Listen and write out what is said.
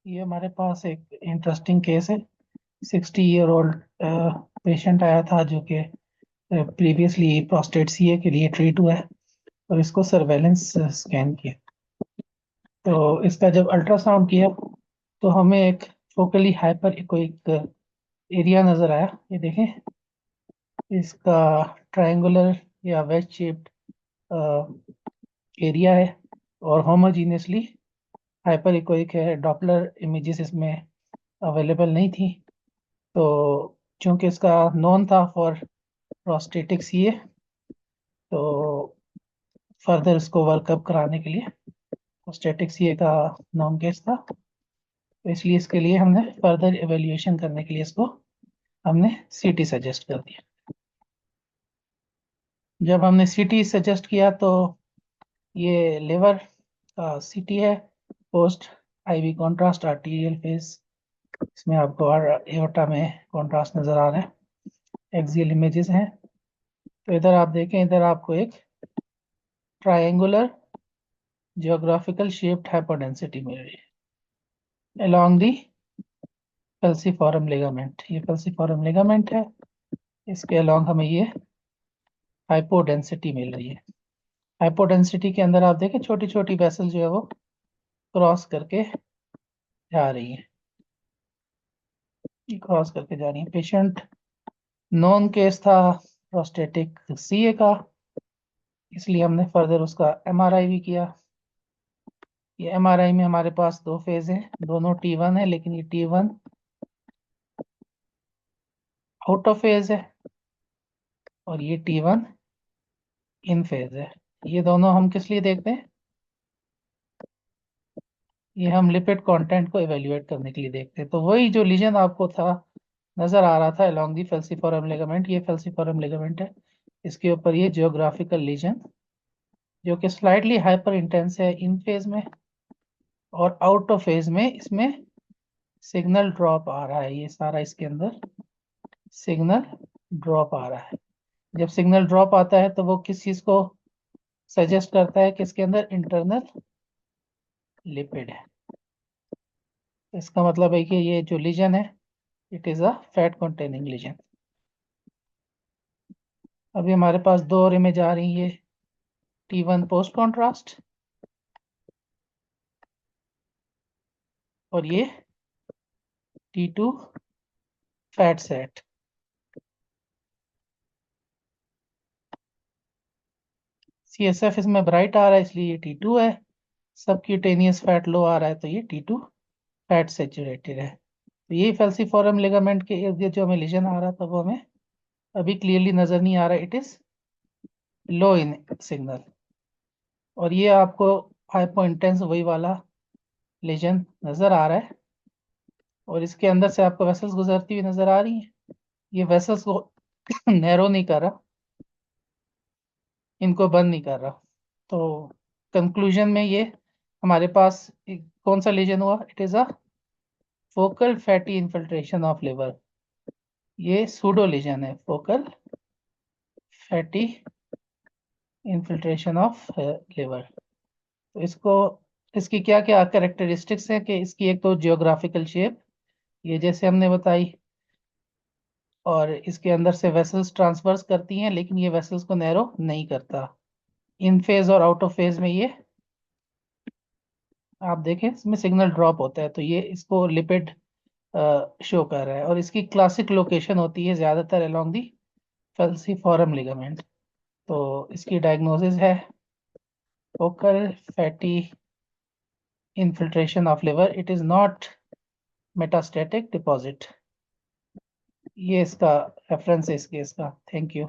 ये हमारे पास एक इंटरेस्टिंग केस है। 60 ईयर ओल्ड पेशेंट आया था जो कि प्रीवियसली प्रोस्टेट सीए के लिए ट्रीट हुआ है और इसको सर्वेलेंस स्कैन किया। तो इसका जब अल्ट्रासाउंड किया तो हमें एक फोकली हाइपर इकोइक एरिया नजर आया। ये देखें, इसका ट्रायंगुलर या वेज शेप्ड एरिया है और होमोजीनियसली हाइपर इकोइक है। डॉपलर इमेजेस इसमें अवेलेबल नहीं थी। तो चूंकि इसका नॉन था फॉर प्रोस्टेटिक सीए, तो फर्दर इसको वर्कअप कराने के लिए प्रोस्टेटिक सीए का नॉन केस था, तो इसलिए इसके लिए हमने फर्दर एवेल्युएशन करने के लिए इसको हमने सीटी सजेस्ट कर दिया। जब हमने सीटी सजेस्ट किया तो ये लिवर का सीटी है, post IV contrast arterial phase. इसमें आपको एओर्टा में कॉन्ट्रास्ट नजर आ रहा है, एक्सियल इमेजेस हैं। तो इधर आप देखें, इधर आपको एक ट्रायंगुलर जियोग्राफिकल शेप्ड हाइपोडेंसिटी मिल रही है अलोंग दी फैल्सिफॉरम लिगामेंट। ये फैल्सिफॉरम लिगामेंट है, इसके अलोंग हमें ये हाइपोडेंसिटी मिल रही है। हाइपोडेंसिटी के अंदर आप देखें छोटी छोटी वेसल जो है वो क्रॉस करके जा रही है, क्रॉस करके जा रही है। पेशेंट नॉन केस था प्रोस्टेटिक सीए का, इसलिए हमने फर्दर उसका एमआरआई भी किया। ये एमआरआई में हमारे पास दो फेज हैं, दोनों T1 है, लेकिन ये T1 आउट ऑफ फेज है और ये T1 इन फेज है। ये दोनों हम किस लिए देखते हैं? ये हम लिपिड कंटेंट को एवेल्युएट करने के लिए देखते हैं। तो वही जो लीजन आपको था नजर आ रहा था अलोंग दी फैल्सिफॉरम लिगामेंट, ये फैल्सिफॉरम लिगामेंट है। इसके ऊपर ये जियोग्राफिकल लीजन जो कि स्लाइटली हाइपर इंटेंस है इन फेज में, और आउट ऑफ फेज में इसमें सिग्नल ड्रॉप आ रहा है। ये सारा इसके अंदर सिग्नल ड्रॉप आ रहा है। जब सिग्नल ड्रॉप आता है तो वो किस चीज को सजेस्ट करता है कि इसके अंदर इंटरनल लिपिड है। इसका मतलब है कि ये जो लीजन है it is a fat containing lesion. अभी हमारे पास दो और इमेज आ रही है, T1 पोस्ट कॉन्ट्रास्ट और ये T2 फैट सेट। CSF इसमें ब्राइट आ रहा है इसलिए ये T2 है, सबक्यूटेनियस फैट लो आ रहा है तो ये T2 फैट सेचुरेटेड है। तो ये फैल्सिफॉरम लिगामेंट के इर्द गिर्द जो हमें लीजन आ रहा था वो हमें अभी क्लियरली नजर नहीं आ रहा, it is low in signal. और ये आपको हाइपो इंटेंस वही वाला लीजन नजर आ रहा है और इसके अंदर से आपको वेसल्स गुजरती हुई नजर आ रही हैं। ये वेसल्स को नैरो नहीं कर रहा, इनको बंद नहीं कर रहा। तो कंक्लूजन में ये हमारे पास कौन सा लीजन हुआ? It is a focal fatty infiltration of liver. ये सूडो लीजन है, focal fatty infiltration of liver. तो इसको, इसकी क्या क्या कैरेक्टरिस्टिक्स है कि इसकी एक तो जियोग्राफिकल शेप ये जैसे हमने बताई, और इसके अंदर से वेसल्स ट्रांसवर्स करती हैं लेकिन ये वेसल्स को नैरो नहीं करता। इन फेज और आउट ऑफ फेज में ये आप देखें इसमें सिग्नल ड्रॉप होता है, तो ये इसको लिपिड शो कर रहा है। और इसकी क्लासिक लोकेशन होती है ज़्यादातर अलोंग दी फैल्सिफॉरम लिगामेंट। तो इसकी डायग्नोसिस है focal fatty infiltration of liver, it is not metastatic deposit. ये इसका रेफरेंस है इस केस का। Thank you.